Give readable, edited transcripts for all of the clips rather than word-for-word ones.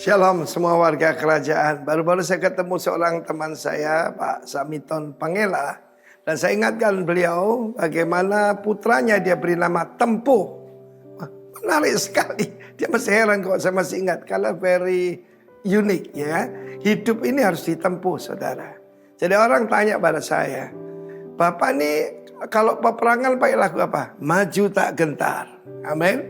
Shalom semua warga kerajaan. Baru-baru saya ketemu seorang teman saya, Pak Samiton Pangela. Dan saya ingatkan beliau bagaimana putranya dia beri nama Tempuh. Wah, menarik sekali. Dia masih heran kok saya masih ingat. Karena very unik ya. Hidup ini harus ditempuh saudara. Jadi orang tanya pada saya, Bapak ini kalau peperangan pakai lagu apa? Maju tak gentar. Amin.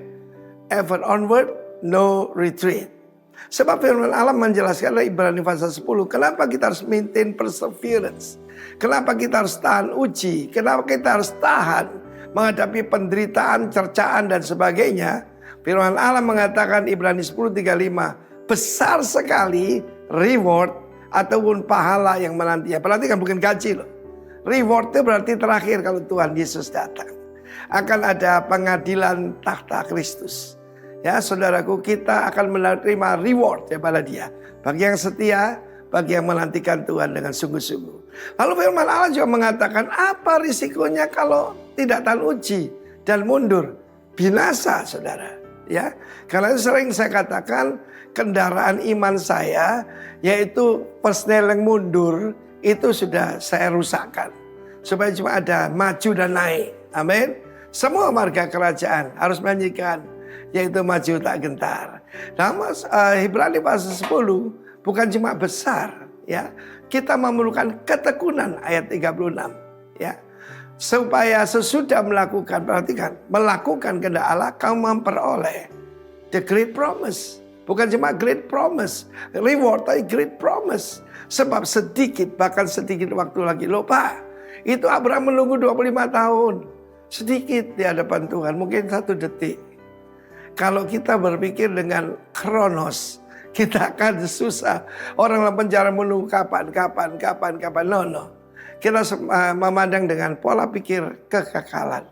Ever onward, no retreat. Sebab firman Allah menjelaskan dalam Ibrani pasal 10. Kenapa kita harus maintain perseverance? Kenapa kita harus tahan uji? Kenapa kita harus tahan menghadapi penderitaan, cercaan dan sebagainya? Firman Allah mengatakan Ibrani 10:35. Besar sekali reward ataupun pahala yang menantinya. Perhatikan bukan gaji loh. Reward itu berarti terakhir kalau Tuhan Yesus datang. Akan ada pengadilan tahta Kristus. Ya saudaraku, kita akan menerima reward daripada dia. Bagi yang setia, bagi yang menantikan Tuhan dengan sungguh-sungguh. Lalu firman Allah juga mengatakan apa risikonya kalau tidak tahan uji dan mundur? Binasa saudara. Ya, karena itu sering saya katakan kendaraan iman saya yaitu personel yang mundur itu sudah saya rusakkan. Supaya cuma ada maju dan naik. Amin. Semua warga kerajaan harus menyanyikan yaitu maju tak gentar. Nah, Ibrani pasal 10 bukan cuma besar ya. Kita memerlukan ketekunan ayat 36 ya. Supaya sesudah melakukan, perhatikan, melakukan kehendak Allah kamu memperoleh the great promise. Bukan cuma great promise, reward tapi great promise. Sebab sedikit, bahkan sedikit waktu lagi. Loh Pak, itu Abraham menunggu 25 tahun. Sedikit di hadapan Tuhan, mungkin 1 detik. Kalau kita berpikir dengan kronos, kita akan susah. Orang dalam penjara menunggu kapan. No. Kita memandang dengan pola pikir kekekalan.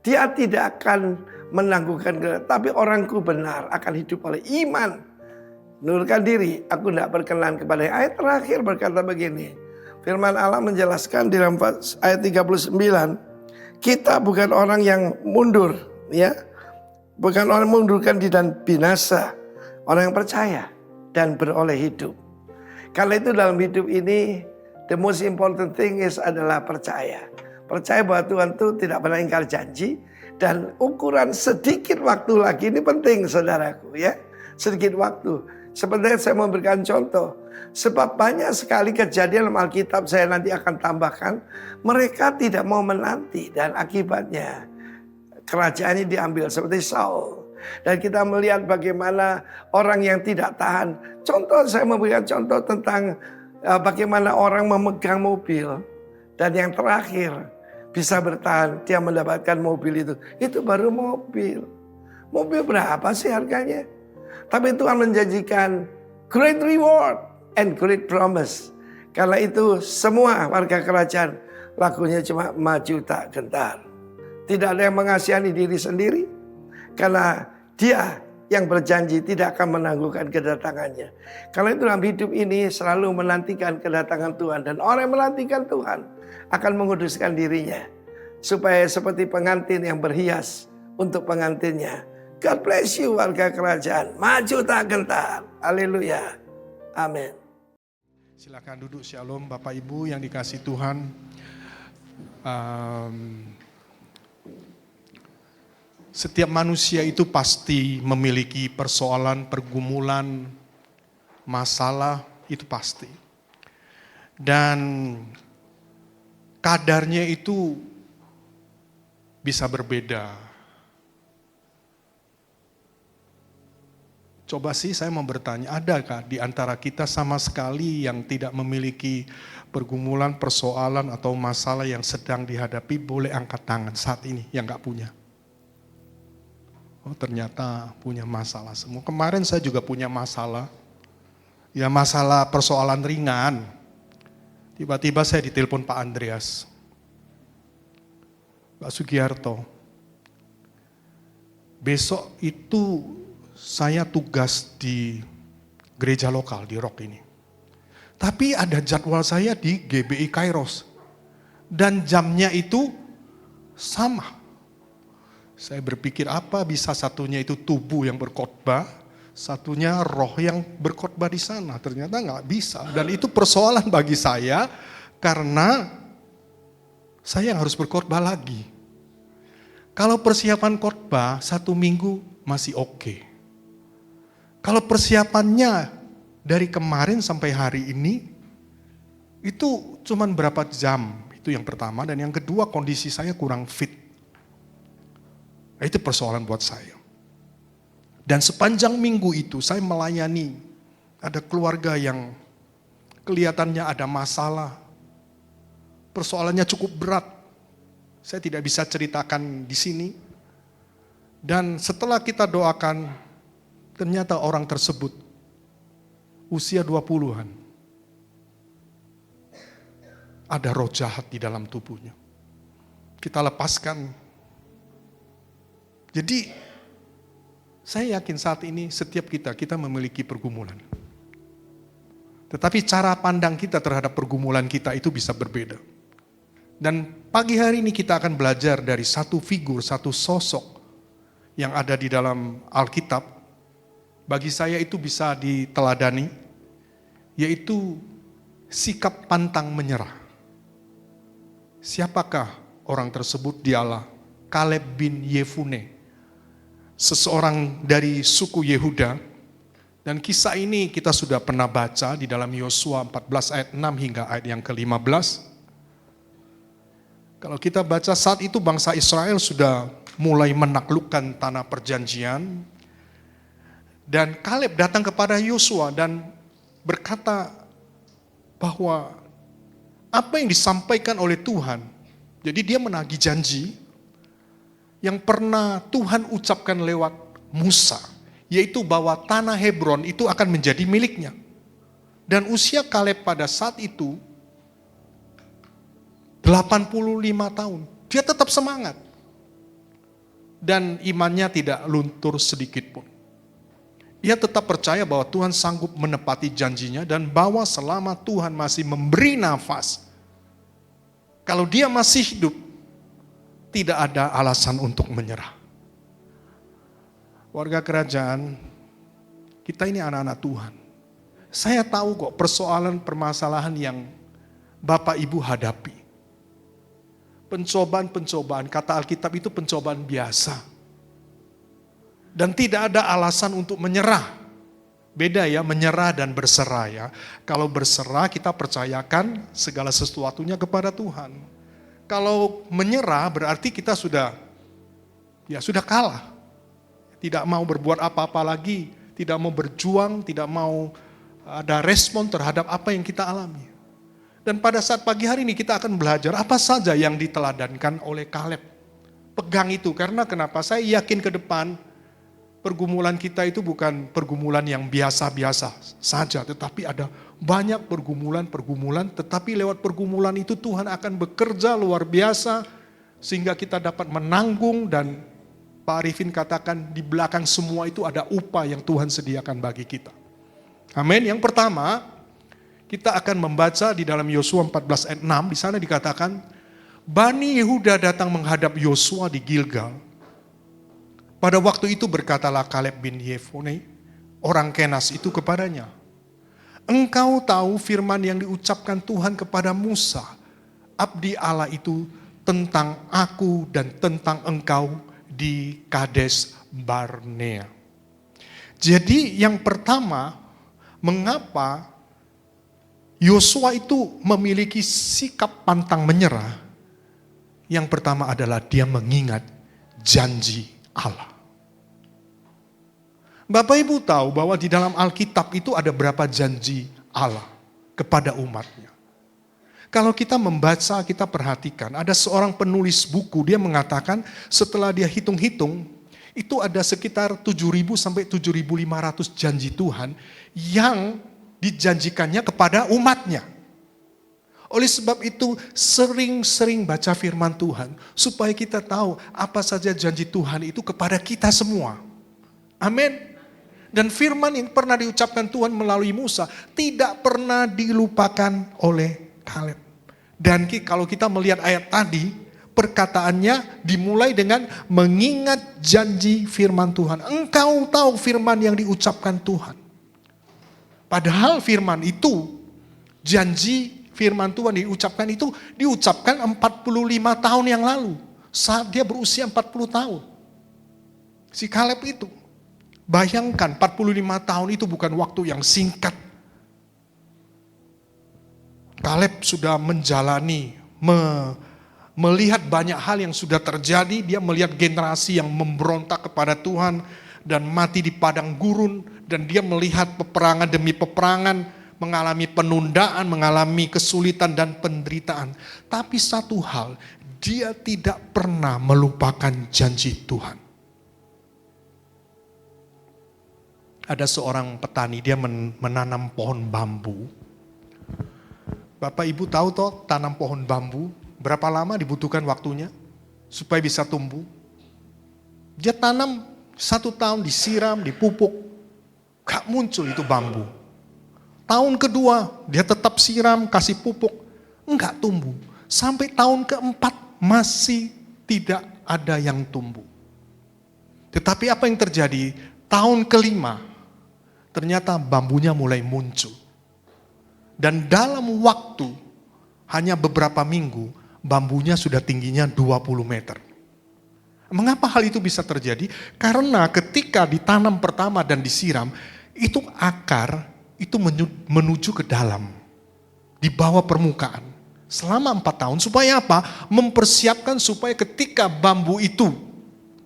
Dia tidak akan menangguhkan, tapi orangku benar akan hidup oleh iman. Menurunkan diri, aku tidak berkenan kepada ayat terakhir berkata begini. Firman Allah menjelaskan di dalam ayat 39. Kita bukan orang yang mundur ya. Bukan orang mengundurkan diri dan binasa. Orang yang percaya dan beroleh hidup. Karena itu dalam hidup ini, the most important thing is adalah percaya. Percaya bahwa Tuhan itu tidak pernah ingkar janji. Dan ukuran sedikit waktu lagi ini penting saudaraku ya. Sedikit waktu. Sebenarnya saya memberikan contoh. Sebab banyak sekali kejadian dalam Alkitab saya nanti akan tambahkan. Mereka tidak mau menanti dan akibatnya kerajaan ini diambil seperti Saul. Dan kita melihat bagaimana orang yang tidak tahan. Contoh saya memberikan contoh tentang bagaimana orang memegang mobil. Dan yang terakhir bisa bertahan. Dia mendapatkan mobil itu. Itu baru mobil. Mobil berapa sih harganya? Tapi Tuhan menjanjikan great reward and great promise. Karena itu semua warga kerajaan lakunya cuma maju tak gentar. Tidak ada yang mengasihani diri sendiri. Karena dia yang berjanji tidak akan menangguhkan kedatangannya. Karena itu dalam hidup ini selalu menantikan kedatangan Tuhan. Dan orang yang menantikan Tuhan akan menguduskan dirinya. Supaya seperti pengantin yang berhias untuk pengantinnya. God bless you warga kerajaan. Maju tak gentar. Haleluya. Amin. Silakan duduk. Shalom Bapak Ibu yang dikasih Tuhan. Setiap manusia itu pasti memiliki persoalan, pergumulan, masalah, itu pasti. Dan kadarnya itu bisa berbeda. Coba sih saya mau bertanya, adakah di antara kita sama sekali yang tidak memiliki pergumulan, persoalan atau masalah yang sedang dihadapi? Boleh angkat tangan saat ini yang gak punya. Oh ternyata punya masalah semua. Kemarin saya juga punya masalah. Ya masalah persoalan ringan. Tiba-tiba saya ditelepon Pak Andreas. Pak Sugiarto. Besok itu saya tugas di gereja lokal di Rock ini. Tapi ada jadwal saya di GBI Kairos. Dan jamnya itu sama. Saya berpikir apa bisa satunya itu tubuh yang berkhotbah, satunya roh yang berkhotbah di sana. Ternyata nggak bisa. Dan itu persoalan bagi saya karena saya yang harus berkhotbah lagi. Kalau persiapan khotbah 1 minggu masih oke. Kalau persiapannya dari kemarin sampai hari ini itu cuman berapa jam. Itu yang pertama. Dan yang kedua, kondisi saya kurang fit. Nah, itu persoalan buat saya. Dan sepanjang minggu itu saya melayani, ada keluarga yang kelihatannya ada masalah, persoalannya cukup berat. Saya tidak bisa ceritakan di sini. Dan setelah kita doakan, ternyata orang tersebut usia 20-an. Ada roh jahat di dalam tubuhnya. Kita lepaskan. Jadi saya yakin saat ini setiap kita memiliki pergumulan. Tetapi cara pandang kita terhadap pergumulan kita itu bisa berbeda. Dan pagi hari ini kita akan belajar dari satu figur, satu sosok yang ada di dalam Alkitab. Bagi saya itu bisa diteladani, yaitu sikap pantang menyerah. Siapakah orang tersebut? Dialah Kaleb bin Yefune, seseorang dari suku Yehuda. Dan kisah ini kita sudah pernah baca di dalam Yosua 14 ayat 6 hingga ayat yang ke-15. Kalau kita baca saat itu bangsa Israel sudah mulai menaklukkan tanah perjanjian. Dan Kaleb datang kepada Yosua dan berkata bahwa apa yang disampaikan oleh Tuhan, jadi dia menagih janji yang pernah Tuhan ucapkan lewat Musa, yaitu bahwa tanah Hebron itu akan menjadi miliknya. Dan usia Kaleb pada saat itu 85 tahun. Dia tetap semangat. Dan imannya tidak luntur sedikit pun. Ia tetap percaya bahwa Tuhan sanggup menepati janjinya dan bahwa selama Tuhan masih memberi nafas, kalau dia masih hidup, tidak ada alasan untuk menyerah. Warga kerajaan, kita ini anak-anak Tuhan. Saya tahu kok persoalan permasalahan yang Bapak Ibu hadapi. Pencobaan-pencobaan, kata Alkitab itu pencobaan biasa. Dan tidak ada alasan untuk menyerah. Beda ya, menyerah dan berserah ya. Kalau berserah kita percayakan segala sesuatunya kepada Tuhan. Kalau menyerah berarti kita sudah kalah. Tidak mau berbuat apa-apa lagi, tidak mau berjuang, tidak mau ada respon terhadap apa yang kita alami. Dan pada saat pagi hari ini kita akan belajar apa saja yang diteladankan oleh Kaleb. Pegang itu, karena kenapa? Saya yakin ke depan pergumulan kita itu bukan pergumulan yang biasa-biasa saja, tetapi ada banyak pergumulan, tetapi lewat pergumulan itu Tuhan akan bekerja luar biasa sehingga kita dapat menanggung. Dan Pak Arifin katakan di belakang semua itu ada upah yang Tuhan sediakan bagi kita. Amin. Yang pertama, kita akan membaca di dalam Yosua 14 ayat 6, di sana dikatakan Bani Yehuda datang menghadap Yosua di Gilgal. Pada waktu itu berkatalah Kaleb bin Yefune, orang Kenas itu kepadanya, engkau tahu firman yang diucapkan Tuhan kepada Musa, abdi Allah itu, tentang aku dan tentang engkau di Kades Barnea. Jadi yang pertama, mengapa Yosua itu memiliki sikap pantang menyerah? Yang pertama adalah dia mengingat janji Allah. Bapak Ibu tahu bahwa di dalam Alkitab itu ada berapa janji Allah kepada umatnya. Kalau kita membaca, kita perhatikan, ada seorang penulis buku, dia mengatakan setelah dia hitung-hitung, itu ada sekitar 7.000 sampai 7.500 janji Tuhan yang dijanjikannya kepada umatnya. Oleh sebab itu sering-sering baca firman Tuhan supaya kita tahu apa saja janji Tuhan itu kepada kita semua. Amin. Dan firman yang pernah diucapkan Tuhan melalui Musa tidak pernah dilupakan oleh Kaleb. Dan kalau kita melihat ayat tadi, perkataannya dimulai dengan mengingat janji firman Tuhan. Engkau tahu firman yang diucapkan Tuhan. Padahal firman itu, janji firman Tuhan diucapkan 45 tahun yang lalu. Saat dia berusia 40 tahun. Si Kaleb itu. Bayangkan 45 tahun itu bukan waktu yang singkat. Kaleb sudah menjalani, melihat banyak hal yang sudah terjadi. Dia melihat generasi yang memberontak kepada Tuhan dan mati di padang gurun. Dan dia melihat peperangan demi peperangan, mengalami penundaan, mengalami kesulitan dan penderitaan. Tapi satu hal, dia tidak pernah melupakan janji Tuhan. Ada seorang petani, dia menanam pohon bambu. Bapak Ibu tahu toh tanam pohon bambu, berapa lama dibutuhkan waktunya supaya bisa tumbuh? Dia tanam 1 tahun, disiram, dipupuk, gak muncul itu bambu. Tahun kedua, dia tetap siram, kasih pupuk, enggak tumbuh. Sampai tahun keempat, masih tidak ada yang tumbuh. Tetapi apa yang terjadi? Tahun kelima, ternyata bambunya mulai muncul. Dan dalam waktu hanya beberapa minggu, bambunya sudah tingginya 20 meter. Mengapa hal itu bisa terjadi? Karena ketika ditanam pertama dan disiram, itu akar itu menuju ke dalam, di bawah permukaan. Selama 4 tahun, supaya apa? Mempersiapkan supaya ketika bambu itu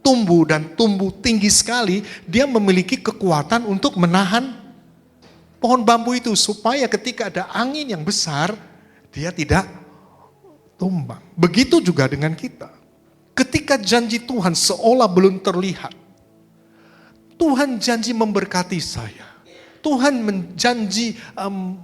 tumbuh dan tumbuh tinggi sekali, dia memiliki kekuatan untuk menahan pohon bambu itu. Supaya ketika ada angin yang besar, dia tidak tumbang. Begitu juga dengan kita. Ketika janji Tuhan seolah belum terlihat, Tuhan janji memberkati saya. Tuhan menjanji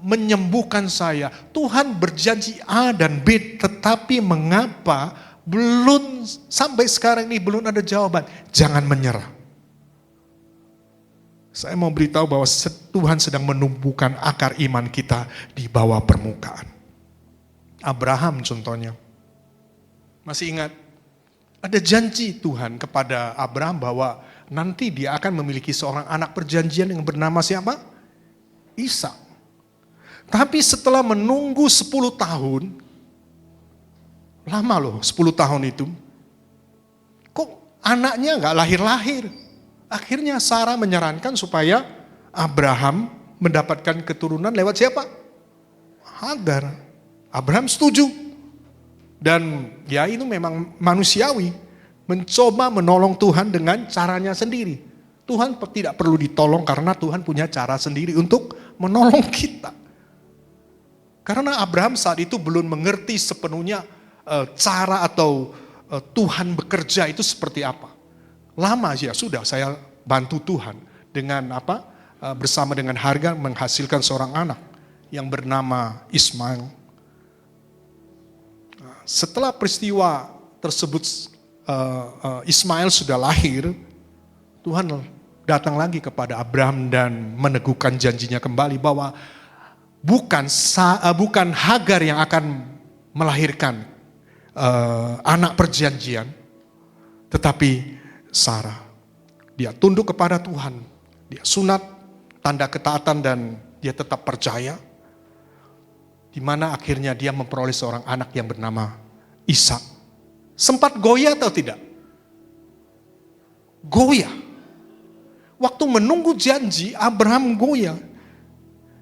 menyembuhkan saya. Tuhan berjanji A dan B, tetapi mengapa belum sampai sekarang ini belum ada jawaban? Jangan menyerah. Saya mau beritahu bahwa Tuhan sedang menumbuhkan akar iman kita di bawah permukaan. Abraham contohnya. Masih ingat? Ada janji Tuhan kepada Abraham bahwa nanti dia akan memiliki seorang anak perjanjian yang bernama siapa? Ishak. Tapi setelah menunggu 10 tahun, lama loh 10 tahun itu, kok anaknya gak lahir-lahir? Akhirnya Sarah menyarankan supaya Abraham mendapatkan keturunan lewat siapa? Hagar. Abraham setuju. Dan ya itu memang manusiawi. Mencoba menolong Tuhan dengan caranya sendiri. Tuhan tidak perlu ditolong karena Tuhan punya cara sendiri untuk menolong kita. Karena Abraham saat itu belum mengerti sepenuhnya cara atau Tuhan bekerja itu seperti apa. Lama ya sudah saya bantu Tuhan dengan bersama dengan Hagar menghasilkan seorang anak yang bernama Ismail. Setelah peristiwa tersebut Ismail sudah lahir, Tuhan datang lagi kepada Abraham dan meneguhkan janjinya kembali bahwa bukan Hagar yang akan melahirkan anak perjanjian, tetapi Sarah. Dia tunduk kepada Tuhan, dia sunat, tanda ketaatan dan dia tetap percaya. Di mana akhirnya dia memperoleh seorang anak yang bernama Ishak. Sempat goyah atau tidak? Goyah. Waktu menunggu janji, Abraham goyah.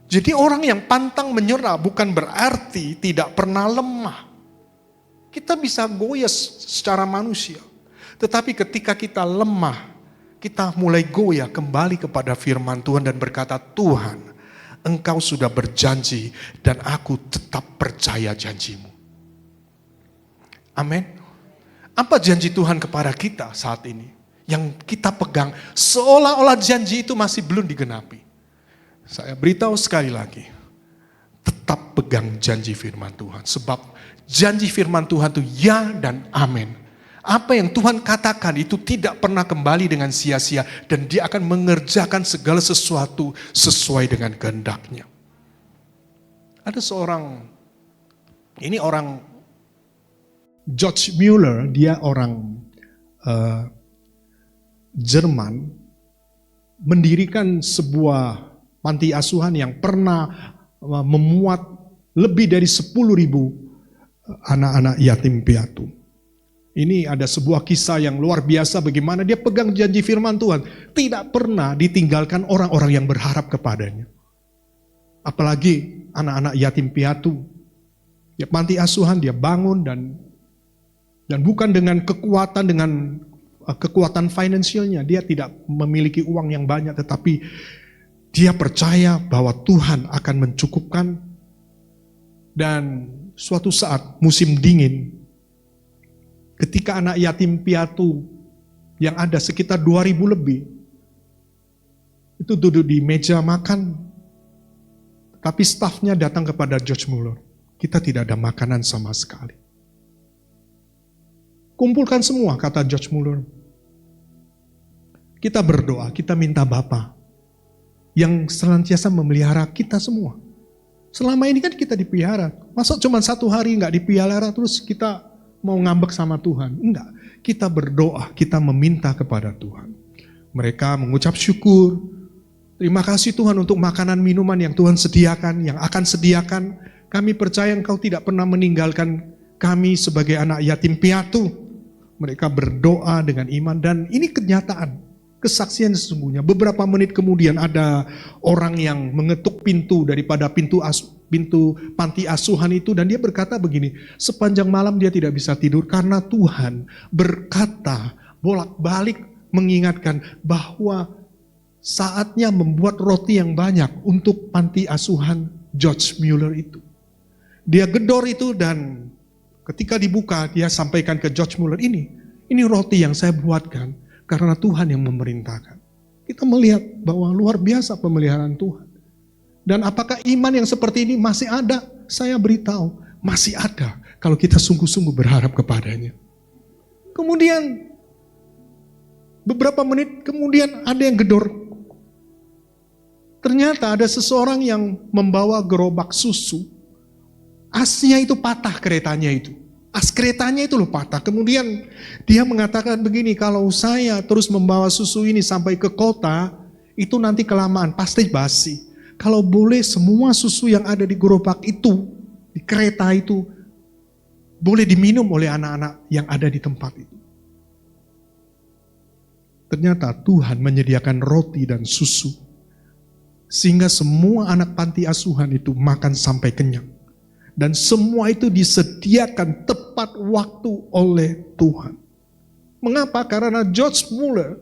Jadi orang yang pantang menyerah bukan berarti tidak pernah lemah. Kita bisa goyah secara manusia. Tetapi ketika kita lemah, kita mulai goyah kembali kepada firman Tuhan dan berkata, Tuhan, Engkau sudah berjanji dan aku tetap percaya janjimu. Amin. Apa janji Tuhan kepada kita saat ini? Yang kita pegang seolah-olah janji itu masih belum digenapi. Saya beritahu sekali lagi, tetap pegang janji firman Tuhan. Sebab janji firman Tuhan itu ya dan amin. Apa yang Tuhan katakan itu tidak pernah kembali dengan sia-sia. Dan dia akan mengerjakan segala sesuatu sesuai dengan kehendaknya. Ada seorang, ini orang George Mueller, dia orang Jerman, mendirikan sebuah panti asuhan yang pernah memuat lebih dari 10.000 anak-anak yatim piatu. Ini ada sebuah kisah yang luar biasa bagaimana dia pegang janji firman Tuhan. Tidak pernah ditinggalkan orang-orang yang berharap kepadanya. Apalagi anak-anak yatim piatu. Ya, panti asuhan dia bangun dan bukan dengan kekuatan finansialnya. Dia tidak memiliki uang yang banyak, tetapi dia percaya bahwa Tuhan akan mencukupkan. Dan suatu saat musim dingin, ketika anak yatim piatu yang ada sekitar 2.000 lebih, itu duduk di meja makan, tapi stafnya datang kepada George Mueller. Kita tidak ada makanan sama sekali. Kumpulkan semua, kata George Mueller. Kita berdoa, kita minta Bapa yang senantiasa memelihara kita semua. Selama ini kan kita dipelihara. Masa cuma 1 hari nggak dipelihara terus kita mau ngambek sama Tuhan? Enggak. Kita berdoa, kita meminta kepada Tuhan. Mereka mengucap syukur. Terima kasih Tuhan untuk makanan minuman yang Tuhan sediakan, yang akan sediakan. Kami percaya Engkau tidak pernah meninggalkan kami sebagai anak yatim piatu. Mereka berdoa dengan iman dan ini kenyataan. Kesaksian sesungguhnya. Beberapa menit kemudian ada orang yang mengetuk pintu daripada pintu panti asuhan itu dan dia berkata begini, sepanjang malam dia tidak bisa tidur karena Tuhan berkata bolak-balik mengingatkan bahwa saatnya membuat roti yang banyak untuk panti asuhan George Mueller itu. Dia gedor itu dan ketika dibuka dia sampaikan ke George Mueller, ini roti yang saya buatkan. Karena Tuhan yang memerintahkan. Kita melihat bahwa luar biasa pemeliharaan Tuhan. Dan apakah iman yang seperti ini masih ada? Saya beritahu, masih ada. Kalau kita sungguh-sungguh berharap kepadanya. Kemudian, beberapa menit kemudian ada yang gedor. Ternyata ada seseorang yang membawa gerobak susu. Asnya itu patah keretanya itu. As keretanya itu loh patah. Kemudian dia mengatakan begini, kalau saya terus membawa susu ini sampai ke kota, itu nanti kelamaan, pasti basi. Kalau boleh semua susu yang ada di gerobak itu, di kereta itu, boleh diminum oleh anak-anak yang ada di tempat itu. Ternyata Tuhan menyediakan roti dan susu. Sehingga semua anak panti asuhan itu makan sampai kenyang. Dan semua itu disediakan tepat waktu oleh Tuhan. Mengapa? Karena George Mueller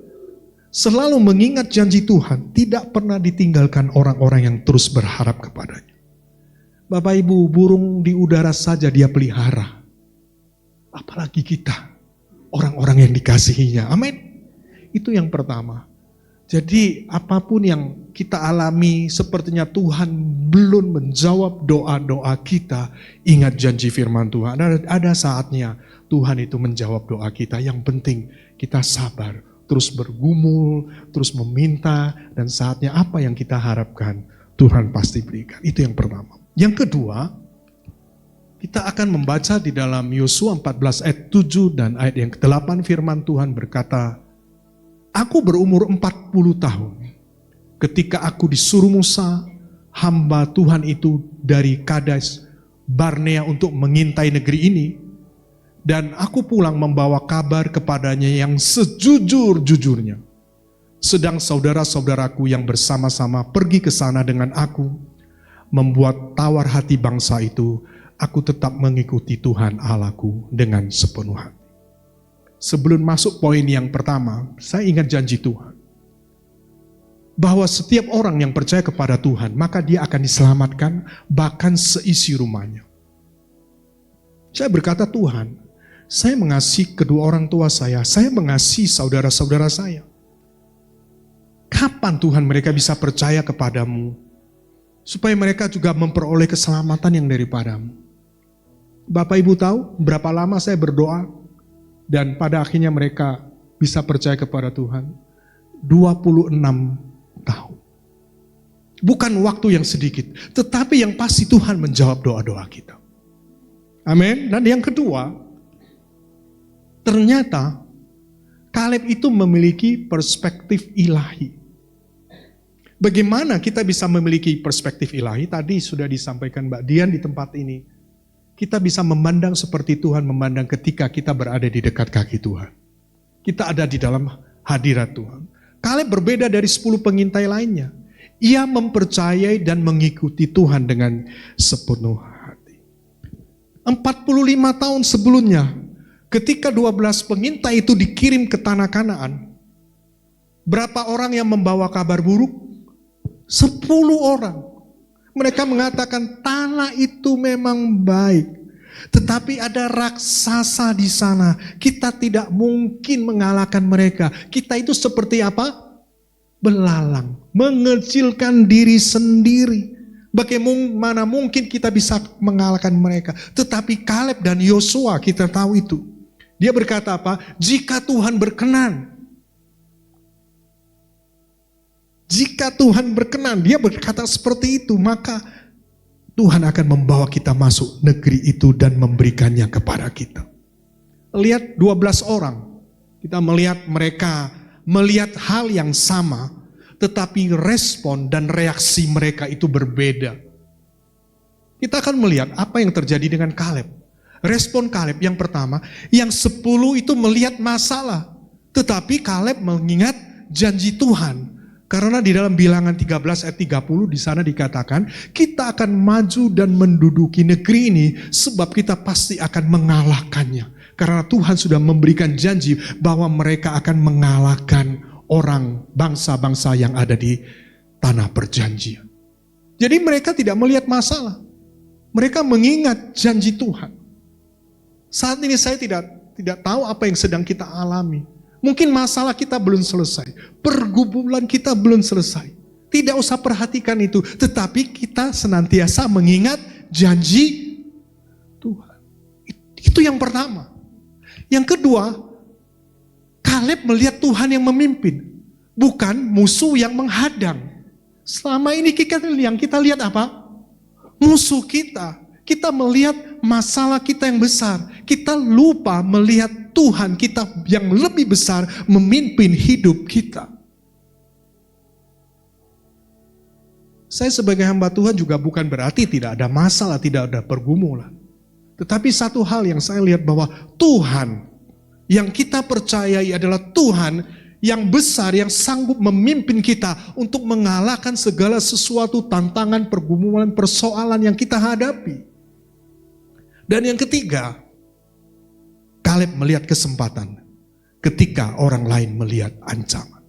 selalu mengingat janji Tuhan, tidak pernah ditinggalkan orang-orang yang terus berharap kepadanya. Bapak Ibu, burung di udara saja dia pelihara. Apalagi kita, orang-orang yang dikasihinya. Amin. Itu yang pertama. Jadi apapun yang kita alami sepertinya Tuhan belum menjawab doa-doa kita. Ingat janji firman Tuhan. Ada saatnya Tuhan itu menjawab doa kita. Yang penting kita sabar. Terus bergumul, terus meminta. Dan saatnya apa yang kita harapkan Tuhan pasti berikan. Itu yang pertama. Yang kedua, kita akan membaca di dalam Yosua 14 ayat 7 dan ayat yang ke-8 firman Tuhan berkata, aku berumur 40 tahun ketika aku disuruh Musa, hamba Tuhan itu dari Kades Barnea untuk mengintai negeri ini. Dan aku pulang membawa kabar kepadanya yang sejujur-jujurnya. Sedang saudara-saudaraku yang bersama-sama pergi ke sana dengan aku, membuat tawar hati bangsa itu, aku tetap mengikuti Tuhan Allahku dengan sepenuh hati. Sebelum masuk poin yang pertama, saya ingat janji Tuhan. Bahwa setiap orang yang percaya kepada Tuhan, maka dia akan diselamatkan, bahkan seisi rumahnya. Saya berkata, Tuhan, saya mengasihi kedua orang tua saya mengasihi saudara-saudara saya. Kapan Tuhan mereka bisa percaya kepadamu, supaya mereka juga memperoleh keselamatan yang daripadamu? Bapak Ibu tahu berapa lama saya berdoa, dan pada akhirnya mereka bisa percaya kepada Tuhan. 26 tahun. Bukan waktu yang sedikit, tetapi yang pasti Tuhan menjawab doa-doa kita. Amin. Dan yang kedua, Ternyata Kaleb itu memiliki perspektif ilahi. Bagaimana kita bisa memiliki perspektif ilahi? Tadi sudah disampaikan Mbak Dian di tempat ini. Kita bisa memandang seperti Tuhan memandang ketika kita berada di dekat kaki Tuhan. Kita ada di dalam hadirat Tuhan. Kaleb berbeda dari 10 pengintai lainnya. Ia mempercayai dan mengikuti Tuhan dengan sepenuh hati. 45 tahun sebelumnya, ketika 12 pengintai itu dikirim ke tanah Kanaan, berapa orang yang membawa kabar buruk? 10 orang. Mereka mengatakan tanah itu memang baik, tetapi ada raksasa di sana. Kita tidak mungkin mengalahkan mereka. Kita itu seperti apa? Belalang, mengecilkan diri sendiri. Bagaimana mungkin kita bisa mengalahkan mereka? Tetapi Kaleb dan Yosua kita tahu itu. Dia berkata apa? Jika Tuhan berkenan. Jika Tuhan berkenan, dia berkata seperti itu, maka Tuhan akan membawa kita masuk negeri itu dan memberikannya kepada kita. Lihat 12 orang, kita melihat mereka melihat hal yang sama, tetapi respon dan reaksi mereka itu berbeda. Kita akan melihat apa yang terjadi dengan Kaleb. Respon Kaleb yang pertama, yang 10 itu melihat masalah, tetapi Kaleb mengingat janji Tuhan. Karena di dalam Bilangan 13 ayat 30 di sana dikatakan, kita akan maju dan menduduki negeri ini sebab kita pasti akan mengalahkannya. Karena Tuhan sudah memberikan janji bahwa mereka akan mengalahkan orang bangsa-bangsa yang ada di tanah perjanjian. Jadi mereka tidak melihat masalah. Mereka mengingat janji Tuhan. Saat ini saya tidak tahu apa yang sedang kita alami. Mungkin masalah kita belum selesai, pergumulan kita belum selesai. Tidak usah perhatikan itu, tetapi kita senantiasa mengingat janji Tuhan. Itu yang pertama. Yang kedua, Kaleb melihat Tuhan yang memimpin, bukan musuh yang menghadang. Selama ini yang kita lihat apa? Musuh kita. Kita melihat masalah kita yang besar. Kita lupa melihat Tuhan kita yang lebih besar memimpin hidup kita. Saya sebagai hamba Tuhan juga bukan berarti tidak ada masalah, tidak ada pergumulan. Tetapi satu hal yang saya lihat bahwa Tuhan yang kita percayai adalah Tuhan yang besar, yang sanggup memimpin kita untuk mengalahkan segala sesuatu tantangan, pergumulan, persoalan yang kita hadapi. Dan yang ketiga, Kaleb melihat kesempatan ketika orang lain melihat ancaman.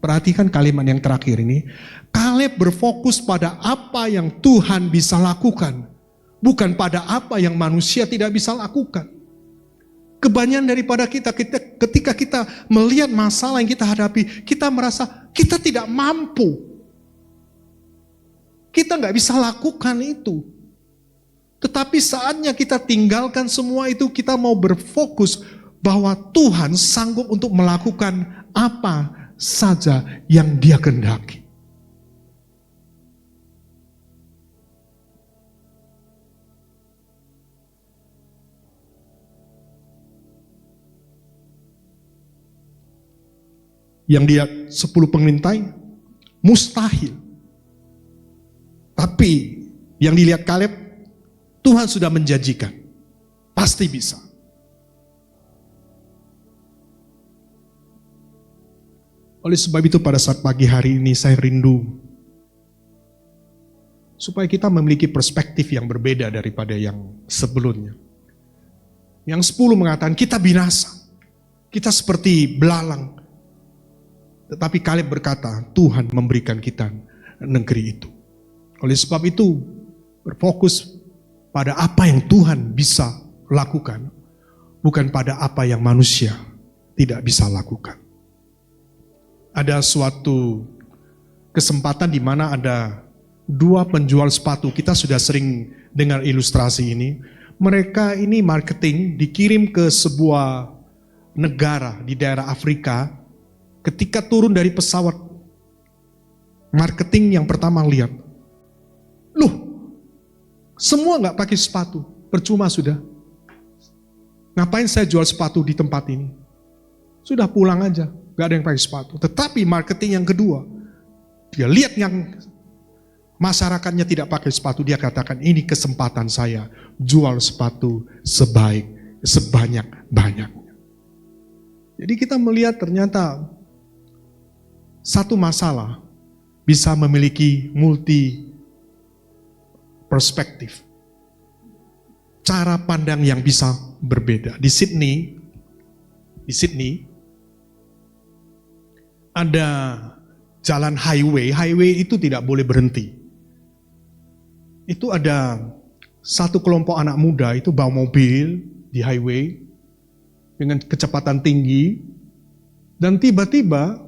Perhatikan kalimat yang terakhir ini. Kaleb berfokus pada apa yang Tuhan bisa lakukan, bukan pada apa yang manusia tidak bisa lakukan. Kebanyakan daripada kita ketika kita melihat masalah yang kita hadapi, kita merasa kita tidak mampu. Kita nggak bisa lakukan itu. Tetapi saatnya kita tinggalkan semua itu, kita mau berfokus bahwa Tuhan sanggup untuk melakukan apa saja yang Dia kehendaki. Yang dia 10 pengintai mustahil. Tapi yang dilihat Kaleb, Tuhan sudah menjanjikan, pasti bisa. Oleh sebab itu pada saat pagi hari ini saya rindu supaya kita memiliki perspektif yang berbeda daripada yang sebelumnya. Yang 10 mengatakan kita binasa, kita seperti belalang. Tetapi Kaleb berkata, Tuhan memberikan kita negeri itu. Oleh sebab itu berfokus pada apa yang Tuhan bisa lakukan, bukan pada apa yang manusia tidak bisa lakukan. Ada suatu kesempatan di mana ada 2 penjual sepatu, kita sudah sering dengar ilustrasi ini. Mereka ini marketing dikirim ke sebuah negara di daerah Afrika. Ketika turun dari pesawat, marketing yang pertama lihat, loh, semua nggak pakai sepatu, percuma sudah. Ngapain saya jual sepatu di tempat ini? Sudah pulang aja, gak ada yang pakai sepatu. Tetapi marketing yang kedua, dia lihat yang masyarakatnya tidak pakai sepatu, dia katakan ini kesempatan saya jual sepatu sebanyak-banyaknya. Jadi kita melihat ternyata satu masalah bisa memiliki multi perspektif. Cara pandang yang bisa berbeda. Di Sydney ada jalan highway itu tidak boleh berhenti. Itu ada satu kelompok anak muda itu bawa mobil di highway dengan kecepatan tinggi, dan tiba-tiba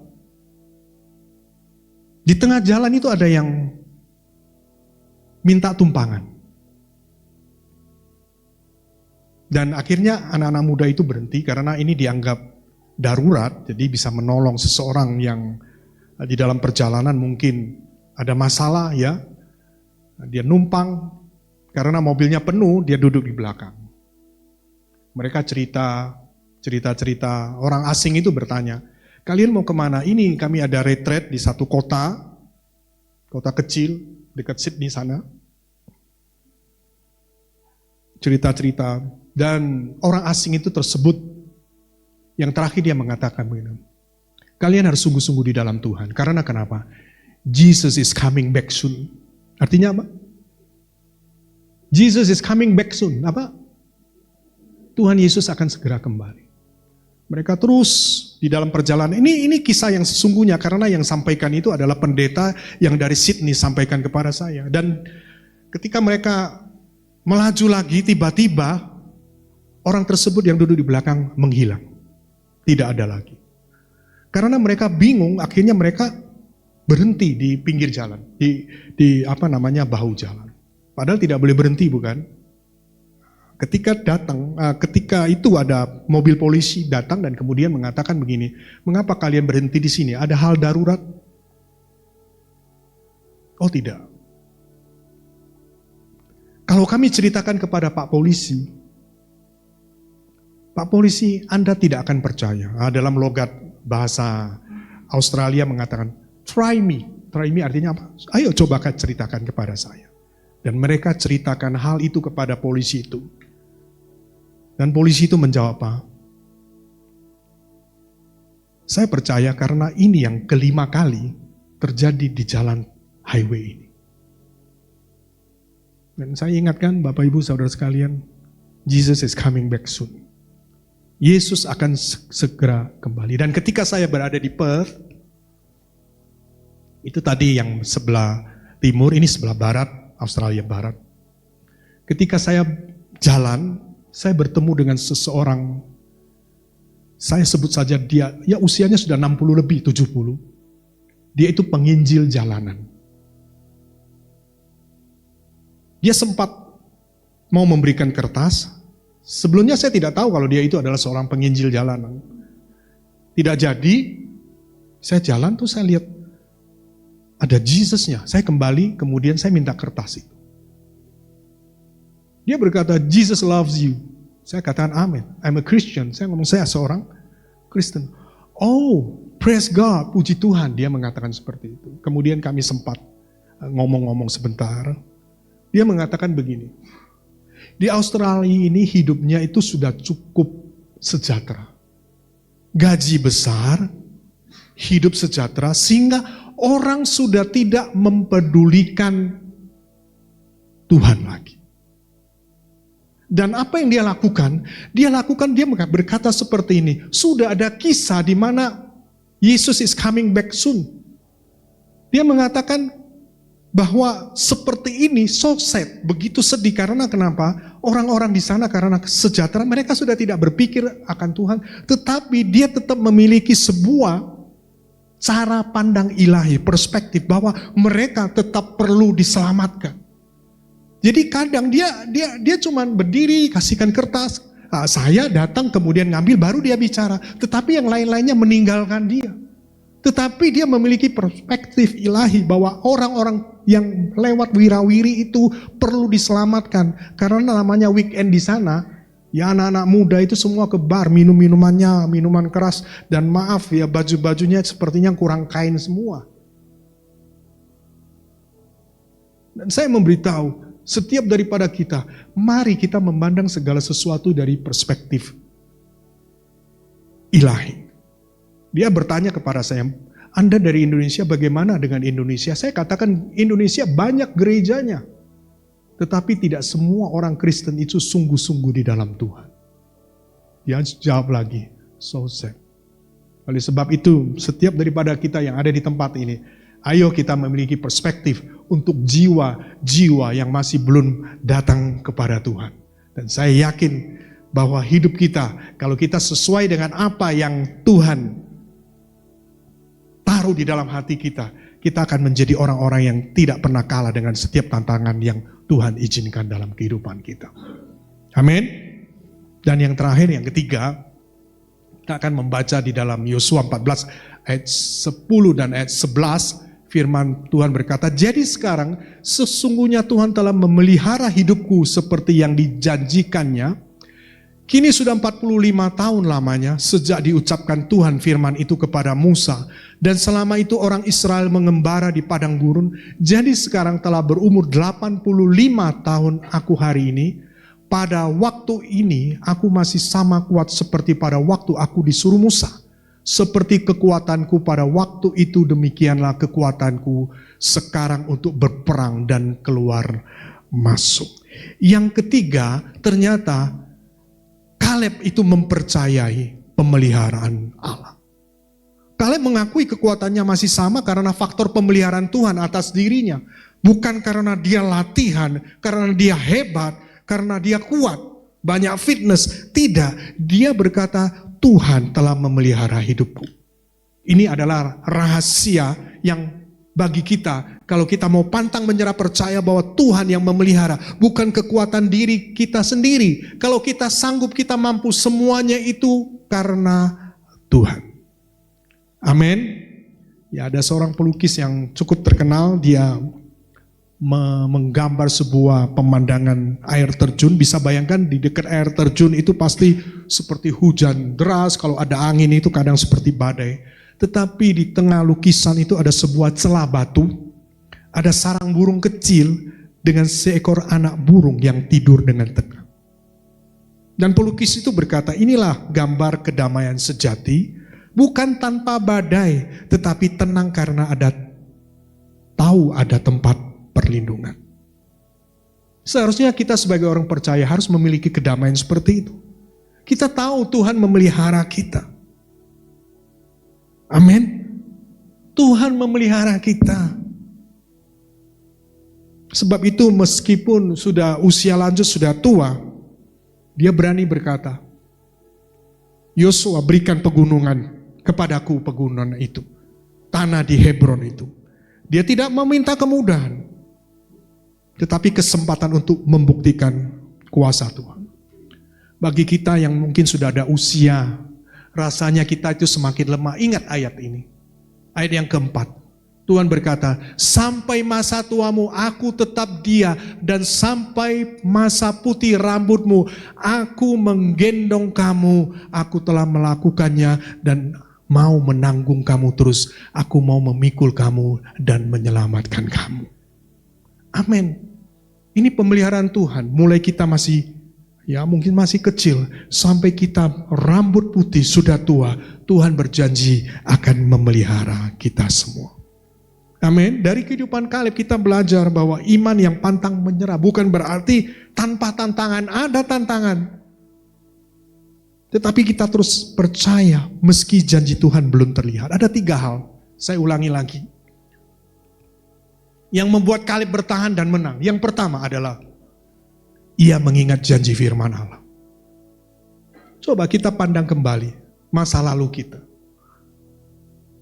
di tengah jalan itu ada yang minta tumpangan. Dan akhirnya anak-anak muda itu berhenti karena ini dianggap darurat, jadi bisa menolong seseorang yang di dalam perjalanan mungkin ada masalah ya. Dia numpang, karena mobilnya penuh, dia duduk di belakang. Mereka cerita, orang asing itu bertanya, kalian mau kemana? Ini kami ada retreat di satu kota kecil dekat Sydney sana. Cerita, dan orang asing itu tersebut, yang terakhir dia mengatakan begini, kalian harus sungguh-sungguh di dalam Tuhan. Karena kenapa? Jesus is coming back soon. Artinya apa? Jesus is coming back soon. Apa? Tuhan Yesus akan segera kembali. Mereka terus di dalam perjalanan. Ini kisah yang sesungguhnya, karena yang sampaikan itu adalah pendeta yang dari Sydney sampaikan kepada saya. Dan ketika mereka melaju lagi, tiba-tiba orang tersebut yang duduk di belakang menghilang. Tidak ada lagi. Karena mereka bingung, akhirnya mereka berhenti di pinggir jalan, di bahu jalan. Padahal tidak boleh berhenti, bukan? Ketika itu ada mobil polisi datang dan kemudian mengatakan begini, mengapa kalian berhenti di sini? Ada hal darurat? Oh tidak. Kalau kami ceritakan kepada Pak Polisi, Anda tidak akan percaya. Dalam logat bahasa Australia mengatakan, try me. Try me artinya apa? Ayo coba ceritakan kepada saya. Dan mereka ceritakan hal itu kepada polisi itu. Dan polisi itu menjawab apa? Saya percaya karena ini yang kelima kali terjadi di jalan highway ini. Dan saya ingatkan Bapak Ibu Saudara sekalian, Jesus is coming back soon. Yesus akan segera kembali. Dan ketika saya berada di Perth, itu tadi yang sebelah timur, ini sebelah barat, Australia Barat. Ketika saya jalan, saya bertemu dengan seseorang, saya sebut saja dia, ya usianya sudah 60 lebih, 70. Dia itu penginjil jalanan. Dia sempat mau memberikan kertas. Sebelumnya saya tidak tahu kalau dia itu adalah seorang penginjil jalanan. Tidak jadi, saya jalan tuh saya lihat ada Jesusnya. Saya kembali, kemudian saya minta kertas itu. Dia berkata, Jesus loves you. Saya katakan amin. I'm a Christian. Saya ngomong saya seorang Kristen. Oh, praise God, puji Tuhan. Dia mengatakan seperti itu. Kemudian kami sempat ngomong-ngomong sebentar. Dia mengatakan begini, di Australia ini hidupnya itu sudah cukup sejahtera. Gaji besar, hidup sejahtera, sehingga orang sudah tidak mempedulikan Tuhan lagi. Dan apa yang dia lakukan? Dia berkata seperti ini, sudah ada kisah di mana Yesus is coming back soon. Dia mengatakan bahwa seperti ini, so sad, begitu sedih. Karena kenapa? Orang-orang di sana karena sejahtera, mereka sudah tidak berpikir akan Tuhan. Tetapi dia tetap memiliki sebuah cara pandang ilahi, perspektif bahwa mereka tetap perlu diselamatkan. Jadi kadang dia cuma berdiri, kasihkan kertas, saya datang kemudian ngambil, baru dia bicara. Tetapi yang lain-lainnya meninggalkan dia. Tetapi dia memiliki perspektif ilahi bahwa orang-orang yang lewat wirawiri itu perlu diselamatkan. Karena namanya weekend di sana, Ya anak-anak muda itu semua ke bar, minumannya, minuman keras. Dan maaf ya, baju-bajunya sepertinya kurang kain semua. Dan saya memberitahu, setiap daripada kita, mari kita memandang segala sesuatu dari perspektif ilahi. Dia bertanya kepada saya, Anda dari Indonesia, bagaimana dengan Indonesia? Saya katakan Indonesia banyak gerejanya. Tetapi tidak semua orang Kristen itu sungguh-sungguh di dalam Tuhan. Dia jawab lagi, so sad. Oleh sebab itu, setiap daripada kita yang ada di tempat ini, ayo kita memiliki perspektif untuk jiwa-jiwa yang masih belum datang kepada Tuhan. Dan saya yakin bahwa hidup kita, kalau kita sesuai dengan apa yang Tuhan taruh di dalam hati kita, kita akan menjadi orang-orang yang tidak pernah kalah dengan setiap tantangan yang Tuhan izinkan dalam kehidupan kita. Amin. Dan yang terakhir, yang ketiga, kita akan membaca di dalam Yosua 14 ayat 10 dan ayat 11. Firman Tuhan berkata, jadi sekarang sesungguhnya Tuhan telah memelihara hidupku seperti yang dijanjikannya. Kini sudah 45 tahun lamanya sejak diucapkan Tuhan firman itu kepada Musa. Dan selama itu orang Israel mengembara di padang gurun. Jadi sekarang telah berumur 85 tahun aku hari ini. Pada waktu ini aku masih sama kuat seperti pada waktu aku disuruh Musa. Seperti kekuatanku pada waktu itu, demikianlah kekuatanku sekarang untuk berperang dan keluar masuk. Yang ketiga, ternyata Kaleb itu mempercayai pemeliharaan Allah. Kaleb mengakui kekuatannya masih sama karena faktor pemeliharaan Tuhan atas dirinya. Bukan karena dia latihan, karena dia hebat, karena dia kuat, banyak fitness. Tidak, dia berkata, Tuhan telah memelihara hidupku. Ini adalah rahasia yang bagi kita, kalau kita mau pantang menyerah, percaya bahwa Tuhan yang memelihara, bukan kekuatan diri kita sendiri. Kalau kita sanggup, kita mampu, semuanya itu karena Tuhan. Amin. Ya, ada seorang pelukis yang cukup terkenal, dia menggambar sebuah pemandangan air terjun. Bisa bayangkan di dekat air terjun itu pasti seperti hujan deras, kalau ada angin itu kadang seperti badai. Tetapi di tengah lukisan itu ada sebuah celah batu, ada sarang burung kecil dengan seekor anak burung yang tidur dengan tenang. Dan pelukis itu berkata, inilah gambar kedamaian sejati, bukan tanpa badai, tetapi tenang karena ada tempat perlindungan. Seharusnya kita sebagai orang percaya harus memiliki kedamaian seperti itu. Kita tahu Tuhan memelihara kita. Amin. Tuhan memelihara kita. Sebab itu meskipun sudah usia lanjut, sudah tua, dia berani berkata, Yosua, berikan pegunungan kepadaku, pegunungan itu. Tanah di Hebron itu. Dia tidak meminta kemudahan, tetapi kesempatan untuk membuktikan kuasa Tuhan. Bagi kita yang mungkin sudah ada usia, rasanya kita itu semakin lemah. Ingat ayat ini. Ayat yang keempat. Tuhan berkata, sampai masa tuamu aku tetap dia, dan sampai masa putih rambutmu aku menggendong kamu. Aku telah melakukannya dan mau menanggung kamu terus. Aku mau memikul kamu dan menyelamatkan kamu. Amin. Ini pemeliharaan Tuhan. Mulai kita mungkin masih kecil, sampai kita rambut putih sudah tua, Tuhan berjanji akan memelihara kita semua. Amin. Dari kehidupan Kaleb kita belajar bahwa iman yang pantang menyerah bukan berarti tanpa tantangan, ada tantangan. Tetapi kita terus percaya meski janji Tuhan belum terlihat. Ada 3 hal, saya ulangi lagi, yang membuat Kaleb bertahan dan menang. Yang pertama adalah ia mengingat janji firman Allah. Coba kita pandang kembali masa lalu kita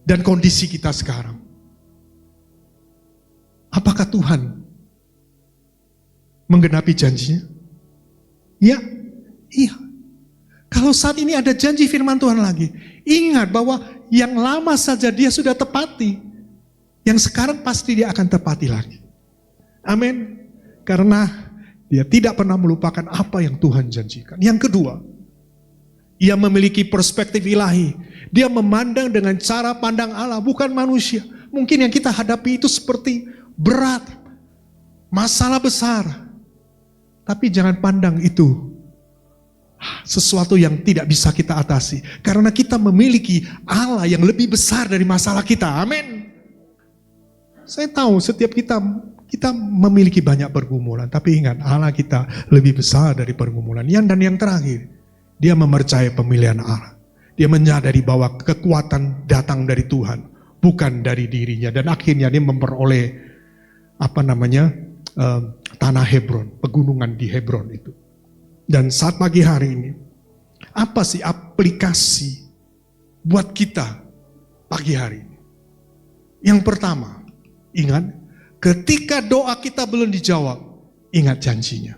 dan kondisi kita sekarang. Apakah Tuhan menggenapi janjinya? Ya, iya. Kalau saat ini ada janji firman Tuhan lagi, ingat bahwa yang lama saja dia sudah tepati. Yang sekarang pasti dia akan tepati lagi. Amin. Karena Dia tidak pernah melupakan apa yang Tuhan janjikan. Yang kedua, ia memiliki perspektif ilahi. Dia memandang dengan cara pandang Allah, bukan manusia. Mungkin yang kita hadapi itu seperti berat, masalah besar. Tapi jangan pandang itu sesuatu yang tidak bisa kita atasi. Karena kita memiliki Allah yang lebih besar dari masalah kita. Amin. Saya tahu setiap kita memiliki banyak pergumulan. Tapi ingat, Allah kita lebih besar dari pergumulan. Dan yang terakhir, dia mempercayai pemilihan Allah. Dia menyadari bahwa kekuatan datang dari Tuhan, bukan dari dirinya. Dan akhirnya dia memperoleh tanah Hebron, pegunungan di Hebron itu. Dan saat pagi hari ini, apa sih aplikasi buat kita pagi hari ini? Yang pertama, ingat, ketika doa kita belum dijawab, ingat janjinya.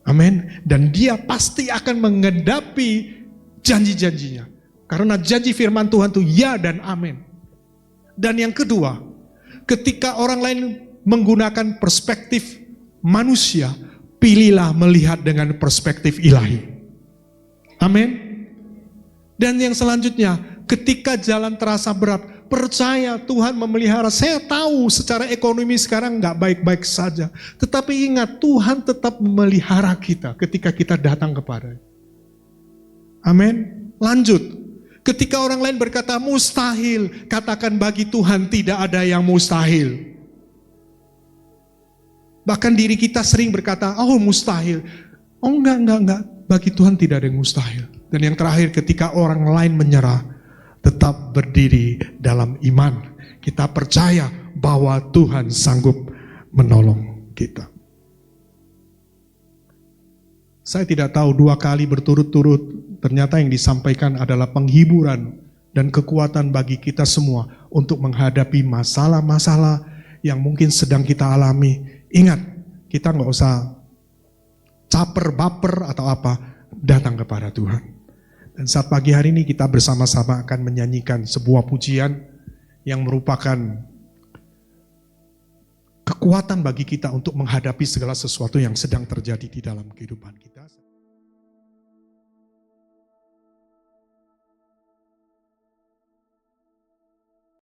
Amin. Dan dia pasti akan mengedapi janji-janjinya. Karena janji firman Tuhan itu ya dan amin. Dan yang kedua, ketika orang lain menggunakan perspektif manusia, pilihlah melihat dengan perspektif ilahi. Amin. Dan yang selanjutnya, ketika jalan terasa berat, percaya Tuhan memelihara. Saya tahu secara ekonomi sekarang nggak baik-baik saja. Tetapi ingat, Tuhan tetap memelihara kita ketika kita datang kepada-Nya. Amin. Lanjut. Ketika orang lain berkata mustahil, katakan bagi Tuhan tidak ada yang mustahil. Bahkan diri kita sering berkata, oh mustahil. Oh enggak. Bagi Tuhan tidak ada yang mustahil. Dan yang terakhir, ketika orang lain menyerah, tetap berdiri dalam iman. Kita percaya bahwa Tuhan sanggup menolong kita. Saya tidak tahu 2 kali berturut-turut, ternyata yang disampaikan adalah penghiburan dan kekuatan bagi kita semua untuk menghadapi masalah-masalah yang mungkin sedang kita alami. Ingat, kita nggak usah caper, baper atau apa, datang kepada Tuhan. Dan saat pagi hari ini kita bersama-sama akan menyanyikan sebuah pujian yang merupakan kekuatan bagi kita untuk menghadapi segala sesuatu yang sedang terjadi di dalam kehidupan kita.